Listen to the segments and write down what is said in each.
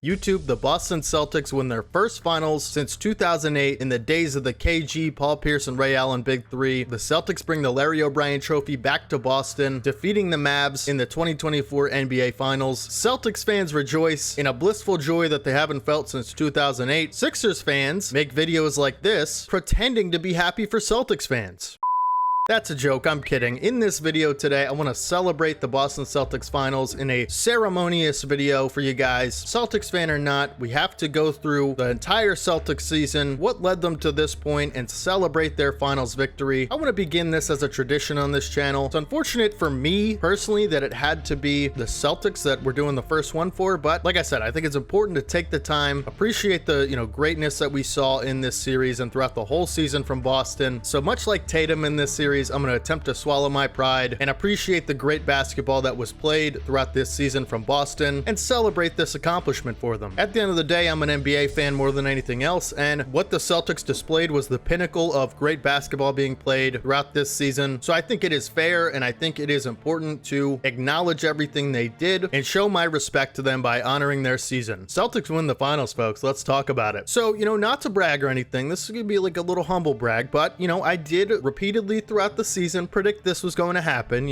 YouTube, the Boston Celtics win their first finals since 2008 in the days of the KG, Paul Pierce, and Ray Allen Big Three. The Celtics bring the Larry O'Brien Trophy back to Boston, defeating the Mavs in the 2024 NBA Finals. Celtics fans rejoice in a blissful joy that they haven't felt since 2008. Sixers fans make videos like this, pretending to be happy for Celtics fans. That's a joke, I'm kidding. In this video today, I want to celebrate the Boston Celtics finals in a ceremonious video for you guys. Celtics fan or not, we have to go through the entire Celtics season, what led them to this point, and celebrate their finals victory. I want to begin this as a tradition on this channel. It's unfortunate for me personally that it had to be the Celtics that we're doing the first one for, but like I said, I think it's important to take the time, appreciate the greatness that we saw in this series and throughout the whole season from Boston. So much like Tatum in this series, I'm going to attempt to swallow my pride and appreciate the great basketball that was played throughout this season from Boston and celebrate this accomplishment for them. At the end of the day, I'm an NBA fan more than anything else, and what the Celtics displayed was the pinnacle of great basketball being played throughout this season. So I think it is fair and I think it is important to acknowledge everything they did and show my respect to them by honoring their season. Celtics win the finals, folks. Let's talk about it. So, not to brag or anything, this is going to be like a little humble brag, but, I did repeatedly throughout the season predict this was going to happen.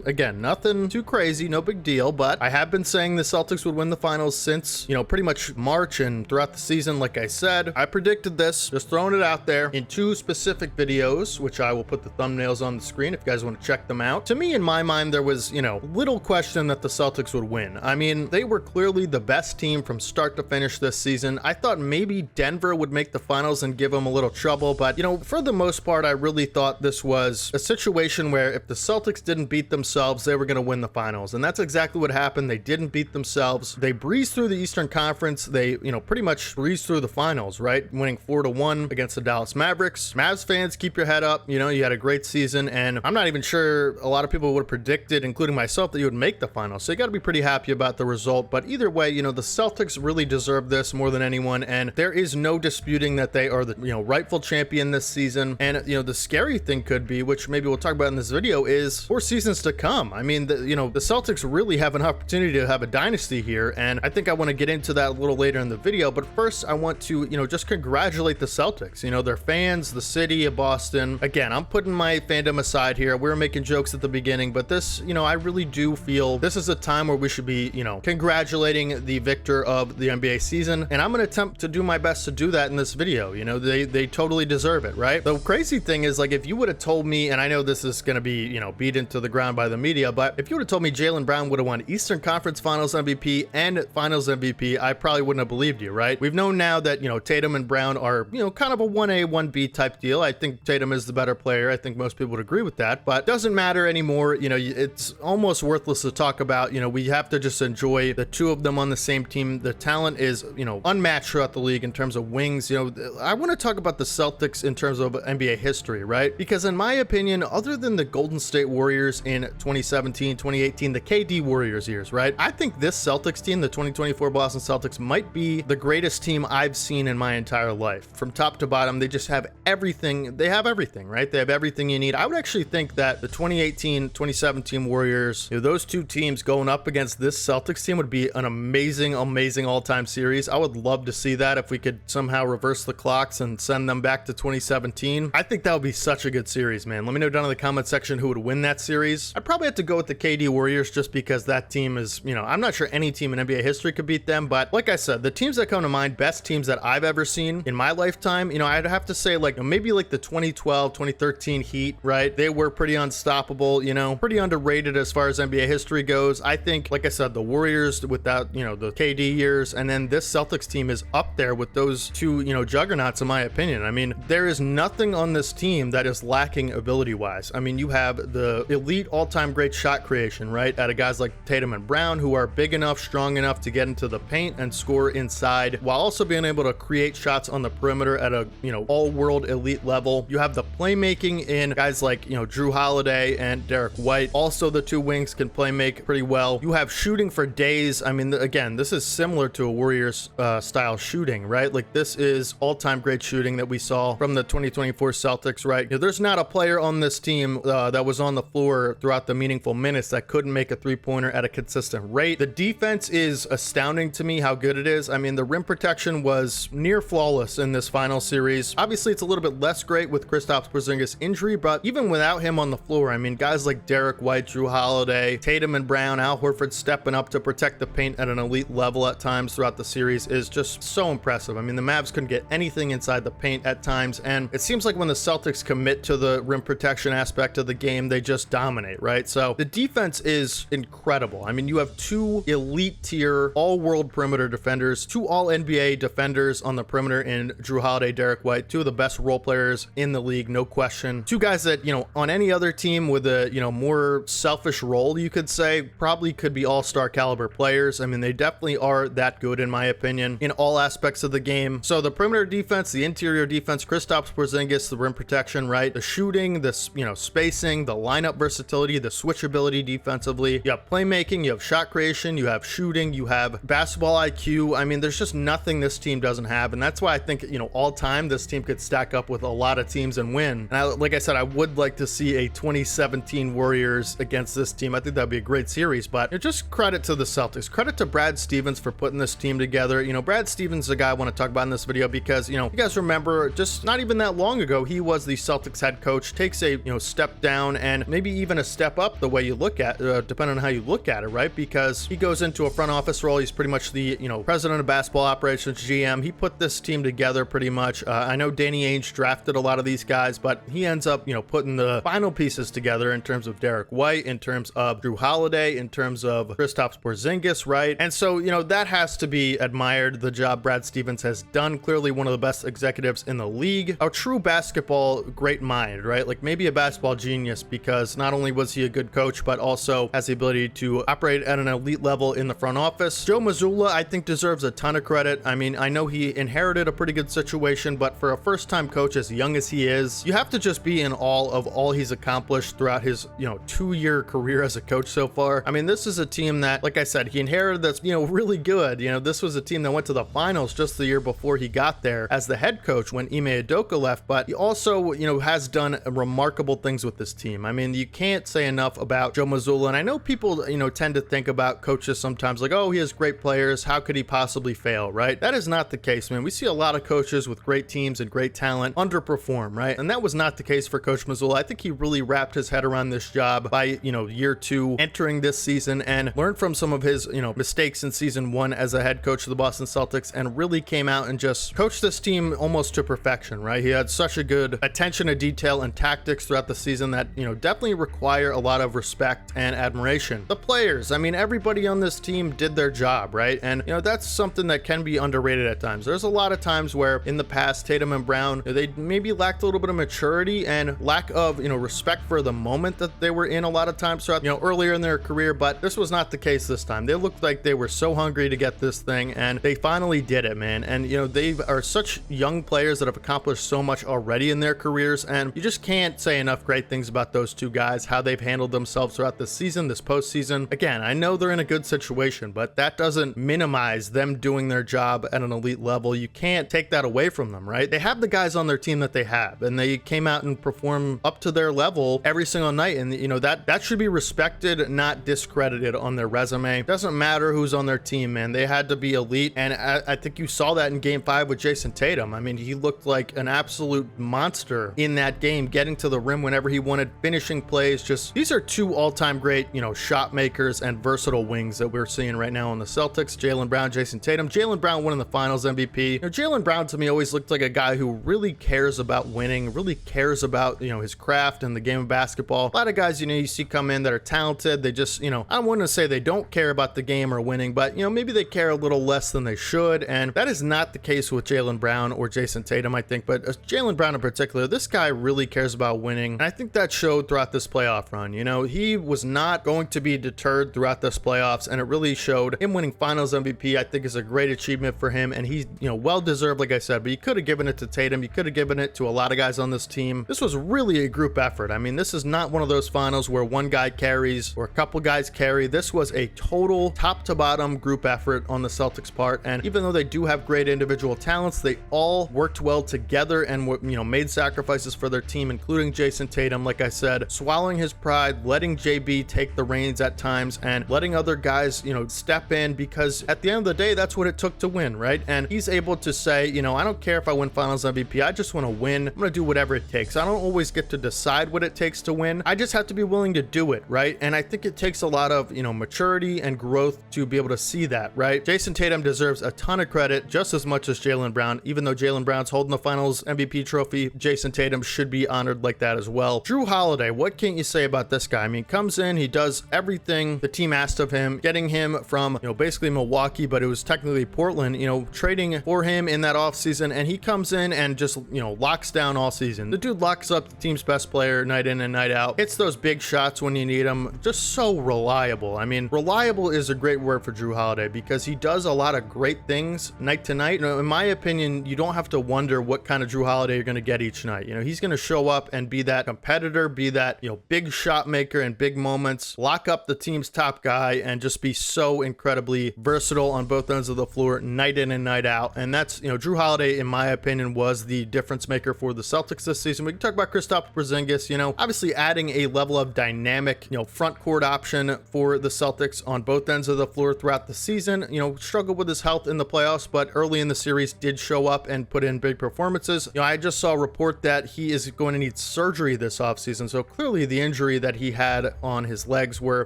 Again, nothing too crazy, no big deal, but I have been saying the Celtics would win the finals since pretty much March and throughout the season. Like I said, I predicted this, just throwing it out there in two specific videos, which I will put the thumbnails on the screen if you guys want to check them out. To me, in my mind, there was little question that the Celtics would win. I mean, they were clearly the best team from start to finish this season. I thought maybe Denver would make the finals and give them a little trouble, but for the most part, I really thought this was a situation where if the Celtics didn't beat themselves, they were going to win the finals. And that's exactly what happened. They didn't beat themselves. They breezed through the Eastern Conference. They, pretty much breezed through the finals, right? Winning 4-1 against the Dallas Mavericks. Mavs fans, keep your head up. You had a great season, and I'm not even sure a lot of people would have predicted, including myself, that you would make the finals. So you got to be pretty happy about the result. But either way, the Celtics really deserve this more than anyone, and there is no disputing that they are the, rightful champion this season. And, the scary thing could be, which maybe we'll talk about in this video, is 4 seasons to come. I mean, the Celtics really have an opportunity to have a dynasty here, and I think I want to get into that a little later in the video. But first, I want to, just congratulate the Celtics, their fans, the city of Boston. Again, I'm putting my fandom aside here. We were making jokes at the beginning, but this, I really do feel this is a time where we should be, congratulating the victor of the NBA season, and I'm going to attempt to do my best to do that in this video. They totally deserve it, right? The crazy thing is, like, if you would have told me, and I know this is going to be, beat into the ground by the media, but if you would have told me Jaylen Brown would have won Eastern Conference Finals MVP and Finals MVP, I probably wouldn't have believed you, right? We've known now that, Tatum and Brown are, kind of a 1A, 1B type deal. I think Tatum is the better player. I think most people would agree with that, but it doesn't matter anymore. It's almost worthless to talk about. We have to just enjoy the two of them on the same team. The talent is, unmatched throughout the league in terms of wings. I want to talk about the Celtics in terms of NBA history, right? Because in my opinion, other than the Golden State Warriors in 2017, 2018, the KD Warriors years, right? I think this Celtics team, the 2024 Boston Celtics, might be the greatest team I've seen in my entire life. From top to bottom, they just have everything. They have everything, right? They have everything you need. I would actually think that the 2018, 2017 Warriors, those two teams going up against this Celtics team would be an amazing, amazing all-time series. I would love to see that if we could somehow reverse the clocks and send them back to 2017. I think that would be such a good series, man. Let me know down in the comment section who would win that series. I'd probably have to go with the KD Warriors just because that team is, I'm not sure any team in NBA history could beat them, but like I said, the teams that come to mind, best teams that I've ever seen in my lifetime, I'd have to say maybe like the 2012, 2013 Heat, right? They were pretty unstoppable, pretty underrated as far as NBA history goes. I think, like I said, the Warriors without, the KD years, and then this Celtics team is up there with those two, juggernauts in my opinion. I mean, there is nothing on this team that is lacking ability-wise. I mean, you have the elite all-time great shot creation, right? Out of guys like Tatum and Brown, who are big enough, strong enough to get into the paint and score inside, while also being able to create shots on the perimeter at a, all-world elite level. You have the playmaking in guys like, Jrue Holiday and Derrick White. Also, the two wings can play make pretty well. You have shooting for days. I mean, again, this is similar to a Warriors style shooting, right? Like, this is all-time great shooting that we saw from the 2024 Celtics, right? There's not a player on this team that was on the floor throughout the meaningful minutes that couldn't make a three-pointer at a consistent rate. The defense is astounding to me how good it is. I mean, the rim protection was near flawless in this final series. Obviously, it's a little bit less great with Kristaps Porzingis injury, but even without him on the floor, I mean, guys like Derrick White, Jrue Holiday, Tatum and Brown, Al Horford stepping up to protect the paint at an elite level at times throughout the series is just so impressive. I mean, the Mavs couldn't get anything inside the paint at times, and it seems like when the Celtics commit to the rim protection aspect of the game, they just dominate, right? So the defense is incredible. I mean, you have two elite tier all-world perimeter defenders, two all-NBA defenders on the perimeter in Jrue Holiday, Derrick White, two of the best role players in the league, no question. Two guys that, you know, on any other team with a, you know, more selfish role, you could say, probably could be all-star caliber players. I mean, they definitely are that good, in my opinion, in all aspects of the game. So the perimeter defense, the interior defense, Kristaps Porzingis, the rim protection, right? The shooting, the, you know, spacing, the lineup versatility, the switchability defensively. You have playmaking, you have shot creation, you have shooting, you have basketball IQ. I mean, there's just nothing this team doesn't have. And that's why I think, you know, all time, this team could stack up with a lot of teams and win. And like I said, I would like to see a 2017 Warriors against this team. I think that'd be a great series, but just credit to the Celtics. Credit to Brad Stevens for putting this team together. You know, Brad Stevens is the guy I want to talk about in this video because, you know, you guys remember just not even that long ago, he was the Celtics head coach, takes a, you know, step down and maybe even a step up the way you look at, depending on how you look at it, right? Because he goes into a front office role. He's pretty much the, you know, president of basketball operations, GM. He put this team together pretty much. I know Danny Ainge drafted a lot of these guys, but he ends up, you know, putting the final pieces together in terms of Derrick White, in terms of Jrue Holiday, in terms of Kristaps Porzingis, right? And so, you know, that has to be admired, the job Brad Stevens has done. Clearly one of the best executives in the league, a true basketball great mind, right? Like maybe a basketball genius, because not only was he a good coach, but also has the ability to operate at an elite level in the front office. Joe Mazzulla, I think, deserves a ton of credit. I mean, I know he inherited a pretty good situation, but for a first-time coach as young as he is, you have to just be in awe of all he's accomplished throughout his, you know, 2-year career as a coach so far. I mean, this is a team that, like I said, he inherited that's, you know, really good. You know, this was a team that went to the finals just the year before he got there as the head coach when Ime Udoka left, but he also, you know, has done remarkable things with this team. I mean, you can't say enough about Joe Mazzulla, and I know people, you know, tend to think about coaches sometimes like, oh, he has great players, how could he possibly fail, right? That is not the case, man. We see a lot of coaches with great teams and great talent underperform, right? And that was not the case for Coach Mazzulla. I think he really wrapped his head around this job by, you know, year 2 entering this season and learned from some of his, you know, mistakes in season 1 as a head coach of the Boston Celtics and really came out and just coached this team almost to perfection, right? He had such a good attention to detail and tactics throughout the season that, you know, definitely require a lot of respect and admiration. The players, I mean, everybody on this team did their job, right? And, you know, that's something that can be underrated at times. There's a lot of times where in the past, Tatum and Brown, they maybe lacked a little bit of maturity and lack of, you know, respect for the moment that they were in a lot of times throughout, you know, earlier in their career, but this was not the case this time. They looked like they were so hungry to get this thing, and they finally did it, man. And, you know, they are such young players that have accomplished so much already in their careers, and you just can't say enough great things about those two guys, how they've handled themselves throughout this season, this postseason. Again, I know they're in a good situation, but that doesn't minimize them doing their job at an elite level. You can't take that away from them, right? They have the guys on their team that they have, and they came out and performed up to their level every single night, and, you know, that should be respected, not discredited on their resume. It doesn't matter who's on their team, man. They had to be elite, and I think you saw that in Game 5 with Jayson Tatum. I mean, he looked like an absolute monster in that game, getting to the rim whenever he wanted, finishing plays. Just, these are two all-time great, you know, shot makers and versatile wings that we're seeing right now on the Celtics. Jaylen Brown, Jayson Tatum. Jaylen Brown winning the Finals MVP. You know, Jaylen Brown to me always looked like a guy who really cares about winning, really cares about, you know, his craft and the game of basketball. A lot of guys, you know, you see come in that are talented. They just, you know, I wouldn't say they don't care about the game or winning, but, you know, maybe they care a little less than they should. And that is not the case with Jaylen Brown or Jayson Tatum, I think. But Jaylen Brown in particular, this guy really cares about winning. And I think that showed throughout this playoff run. You know, he was not going to be deterred throughout this playoffs, and it really showed. Him winning Finals MVP, I think, is a great achievement for him, and he's, you know, well deserved, like I said. But you could have given it to Tatum. You could have given it to a lot of guys on this team. This was really a group effort. I mean, this is not one of those finals where one guy carries or a couple guys carry. This was a total top to bottom group effort on the Celtics part, and even though they do have great individual talents, they all worked well together and, you know, made sacrifices for their team team, including Jayson Tatum, like I said, swallowing his pride, letting JB take the reins at times, and letting other guys, step in, because at the end of the day, that's what it took to win, right? And he's able to say, I don't care if I win Finals MVP, I just want to win. I'm going to do whatever it takes. I don't always get to decide what it takes to win. I just have to be willing to do it, right? And I think it takes a lot of, maturity and growth to be able to see that, right? Jayson Tatum deserves a ton of credit, just as much as Jaylen Brown. Even though Jaylen Brown's holding the Finals MVP trophy, Jayson Tatum should be honored like that as well. Jrue Holiday, what can't you say about this guy? I mean, comes in, he does everything the team asked of him, getting him from, basically Milwaukee, but it was technically Portland, trading for him in that offseason, and he comes in and just, locks down all season. The dude locks up the team's best player night in and night out, hits those big shots when you need them, just so reliable. I mean, reliable is a great word for Jrue Holiday because he does a lot of great things night to night. In my opinion, you don't have to wonder what kind of Jrue Holiday you're going to get each night. He's going to show up and be that competitor, be that, big shot maker in big moments, lock up the team's top guy, and just be so incredibly versatile on both ends of the floor night in and night out. And that's, Jrue Holiday, in my opinion, was the difference maker for the Celtics this season. We can talk about Kristaps Porzingis, obviously adding a level of dynamic, front court option for the Celtics on both ends of the floor throughout the season. Struggled with his health in the playoffs, but early in the series did show up and put in big performances. I just saw a report that he is going to need surgery this offseason. So clearly the injury that he had on his legs were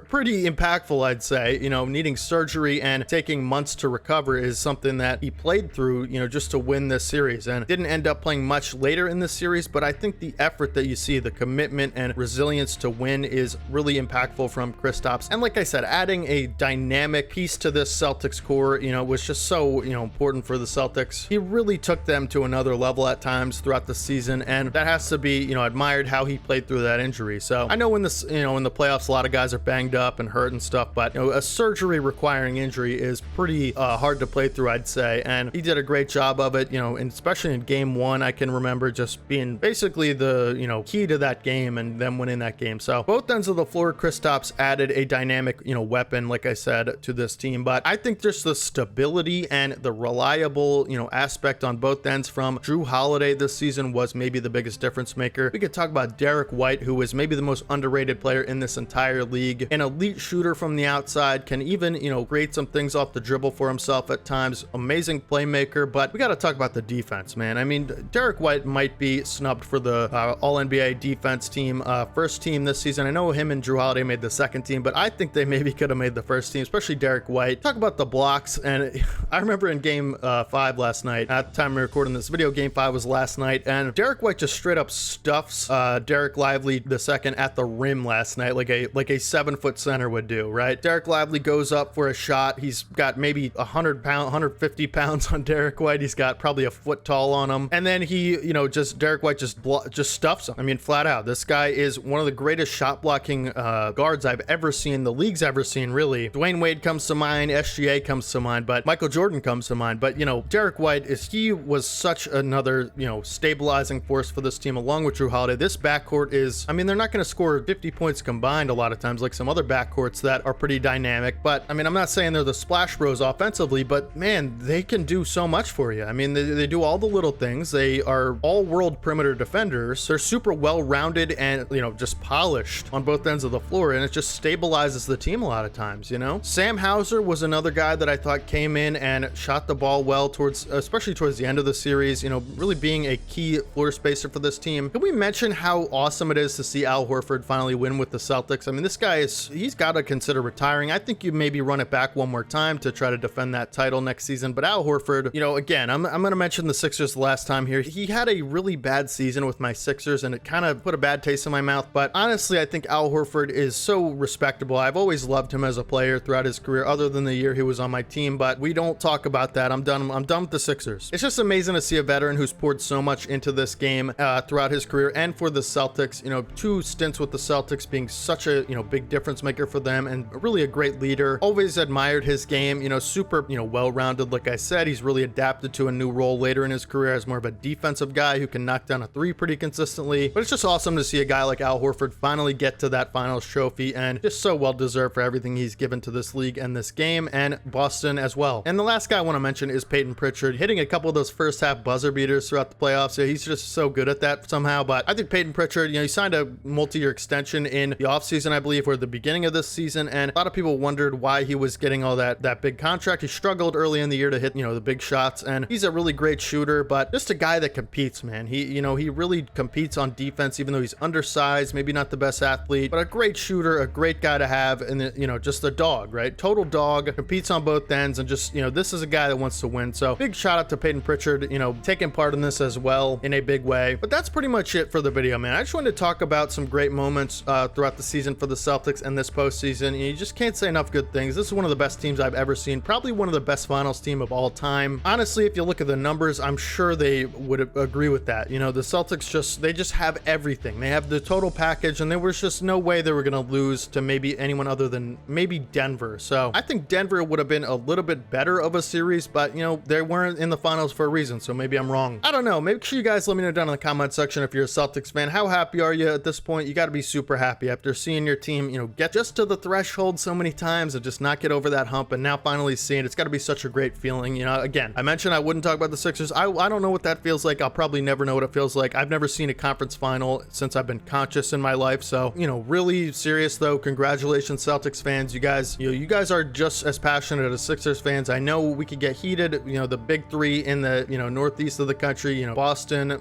pretty impactful, I'd say. Needing surgery and taking months to recover is something that he played through, just to win this series, and didn't end up playing much later in the series. But I think the effort that you see, the commitment and resilience to win, is really impactful from Kristaps. And like I said, adding a dynamic piece to this Celtics core, was just so, important for the Celtics. He really took them to another level at times throughout the season, and that has to be, admired how he played through that injury. So I know in this, in the playoffs, a lot of guys are banged up and hurt and stuff, but a surgery requiring injury is pretty hard to play through, I'd say. And he did a great job of it, and especially in game one, I can remember just being basically the, key to that game and them winning that game. So both ends of the floor, Kristaps added a dynamic, weapon, like I said, to this team. But I think just the stability and the reliable, aspect on both ends from Jrue Holiday this season was maybe the biggest difference maker. We could talk about Derrick White, who is maybe the most underrated player in this entire league. An elite shooter from the outside, can even, create some things off the dribble for himself at times. Amazing playmaker, but we got to talk about the defense, man. I mean, Derrick White might be snubbed for the All-NBA defense team, first team this season. I know him and Jrue Holiday made the second team, but I think they maybe could have made the first team, especially Derrick White. Talk about the blocks, and I remember in game 5 last night, at the time we're recording this video, game 5 was last night, and Derrick White just straight up stuffs Derek Lively the second at the rim last night, like a 7-foot center would do, right? Derek Lively goes up for a shot. He's got maybe 150 pounds on Derrick White. He's got probably a foot tall on him, and then he, Derrick White just stuffs him. I mean, flat out, this guy is one of the greatest shot blocking guards I've ever seen, the league's ever seen, really. Dwayne Wade comes to mind, SGA comes to mind, but Michael Jordan comes to mind. But Derrick White he was such another stabilizing force for this team, along with Jrue Holiday. This backcourt is, I mean, they're not going to score 50 points combined a lot of times like some other backcourts that are pretty dynamic. But I mean, I'm not saying they're the splash bros offensively, but man, they can do so much for you. I mean, they do all the little things. They are all world perimeter defenders. They're super well rounded and just polished on both ends of the floor, and it just stabilizes the team a lot of times. Sam Hauser was another guy that I thought came in and shot the ball well especially towards the end of the series, really being a key floor spacer for this team. Can we mention how awesome it is to see Al Horford finally win with the Celtics? I mean, this guy he's got to consider retiring. I think you maybe run it back one more time to try to defend that title next season. But Al Horford, again, I'm going to mention the Sixers the last time here. He had a really bad season with my Sixers, and it kind of put a bad taste in my mouth. But honestly, I think Al Horford is so respectable. I've always loved him as a player throughout his career, other than the year he was on my team. But we don't talk about that. I'm done with the Sixers. It's just amazing to see a veteran who's poured so much into this game throughout his career, and for the Celtics, 2 stints with the Celtics being such a big difference maker for them, and really a great leader. Always admired his game, super well-rounded. Like I said, he's really adapted to a new role later in his career as more of a defensive guy who can knock down a 3 pretty consistently. But it's just awesome to see a guy like Al Horford finally get to that finals trophy, and just so well deserved for everything he's given to this league and this game, and Boston as well. And the last guy I want to mention is Peyton Pritchard, hitting a couple of those first half buzzer beaters throughout the playoffs. Yeah, he's just so good at that for some somehow. But I think Peyton Pritchard, he signed a multi-year extension in the offseason, I believe, or the beginning of this season, and a lot of people wondered why he was getting all that big contract. He struggled early in the year to hit, the big shots, and he's a really great shooter, but just a guy that competes, man. He really competes on defense, even though he's undersized, maybe not the best athlete, but a great shooter, a great guy to have, and just a dog, right? Total dog, competes on both ends, and just, this is a guy that wants to win. So big shout out to Peyton Pritchard, taking part in this as well in a big way. But that's pretty much it for the video, man. I just wanted to talk about some great moments throughout the season for the Celtics and this postseason. You just can't say enough good things. This is one of the best teams I've ever seen, probably one of the best finals team of all time. Honestly, if you look at the numbers, I'm sure they would agree with that. The Celtics they just have everything. They have the total package, and there was just no way they were going to lose to maybe anyone other than maybe Denver. So I think Denver would have been a little bit better of a series, but they weren't in the finals for a reason. So maybe I'm wrong. I don't know. Make sure you guys let me know down in the comment section if you're a Celtics fan. How happy are you at this point? You got to be super happy after seeing your team, get just to the threshold so many times and just not get over that hump, and now finally seeing it's got to be such a great feeling. Again, I mentioned I wouldn't talk about the Sixers. I don't know what that feels like. I'll probably never know what it feels like. I've never seen a conference final since I've been conscious in my life. So, really serious though. Congratulations, Celtics fans. You guys are just as passionate as Sixers fans. I know we could get heated, the big three in the, northeast of the country, Boston,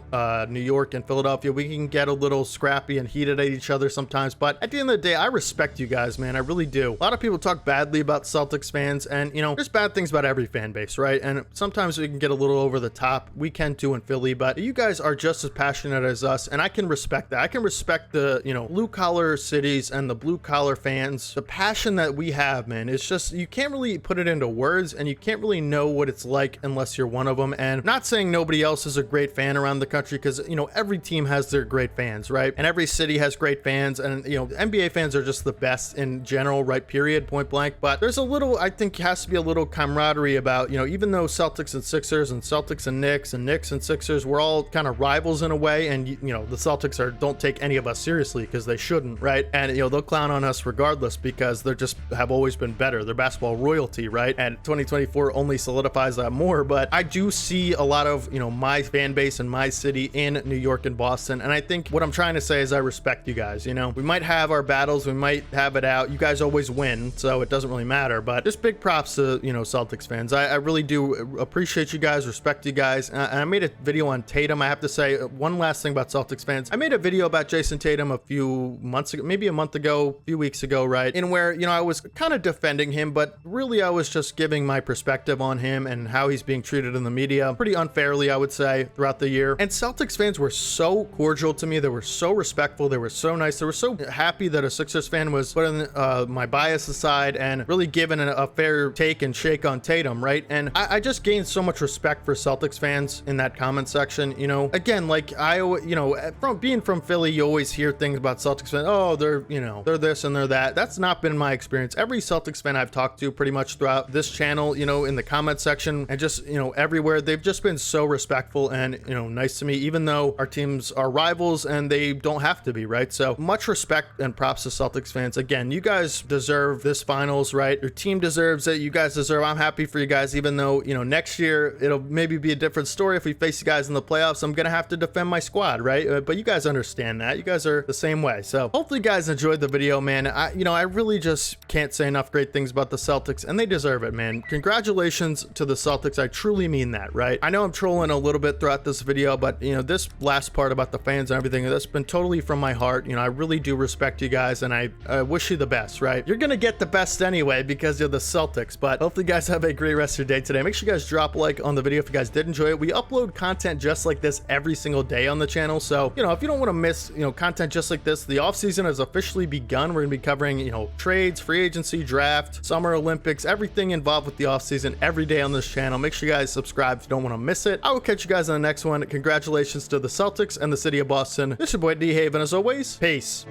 New York, and Philadelphia. We can get a little scrappy and heated at each other sometimes, but at the end of the day, I respect you guys, man. I really do. A lot of people talk badly about Celtics fans, and there's bad things about every fan base, right? And sometimes we can get a little over the top. We can too in Philly, but you guys are just as passionate as us, and I can respect that. I can respect the, blue collar cities and the blue collar fans. The passion that we have, man, it's just, you can't really put it into words, and you can't really know what it's like unless you're one of them. And not saying nobody else is a great fan around the country, because every team has their great fans, right? And every city has great fans, and NBA fans are just the best in general, right? Period, point blank. But there's a little, I think, has to be a little camaraderie about, even though Celtics and Sixers and Celtics and Knicks and Sixers, we're all kind of rivals in a way, and the Celtics don't take any of us seriously, because they shouldn't, right? And they'll clown on us regardless, because they're just have always been better. They're basketball royalty, right? And 2024 only solidifies that more. But I do see a lot of my fan base in my city in New York and Boston, and I think what I'm trying to say is I respect you guys. We might have our battles, we might have it out. You guys always win, so it doesn't really matter. But just big props to Celtics fans. I really do appreciate you guys, respect you guys. And I made a video on Tatum. I have to say one last thing about Celtics fans. I made a video about Jayson Tatum a few months ago, maybe a month ago, a few weeks ago, right? In where I was kind of defending him, but really I was just giving my perspective on him and how he's being treated in the media pretty unfairly, I would say, throughout the year. And Celtics fans were so cordial to me. They were so respectful. They were so nice. They were so happy that a Sixers fan was putting my bias aside and really giving a fair take and shake on Tatum, right? And I just gained so much respect for Celtics fans in that comment section. Again, like from being from Philly, you always hear things about Celtics fans. Oh, they're this and they're that. That's not been my experience. Every Celtics fan I've talked to pretty much throughout this channel, in the comment section and just, everywhere, they've just been so respectful and, nice to me, even though our teams are rivals and they don't have to be, right? So much respect and props to Celtics fans. Again, you guys deserve this finals, right? Your team deserves it. You guys deserve. I'm happy for you guys, even though, next year it'll maybe be a different story. If we face you guys in the playoffs, I'm going to have to defend my squad, right? But you guys understand that. You guys are the same way. So hopefully you guys enjoyed the video, man. I really just can't say enough great things about the Celtics, and they deserve it, man. Congratulations to the Celtics. I truly mean that, right? I know I'm trolling a little bit throughout this video, but this last part about the fans and everything, that's been totally from my heart. I really do respect you guys, and I wish you the best, right? You're gonna get the best anyway because you're the Celtics. But hopefully you guys have a great rest of your day today. Make sure you guys drop a like on the video if you guys did enjoy it. We upload content just like this every single day on the channel, so if you don't want to miss content just like this, the off season has officially begun. We're gonna be covering trades, free agency, draft, summer Olympics, everything involved with the off season every day on this channel. Make sure you guys subscribe if you don't want to miss it. I will catch you guys on the next one. Congratulations to the Celtics and the city of Boston. This is your boy D-Haven. As always, peace.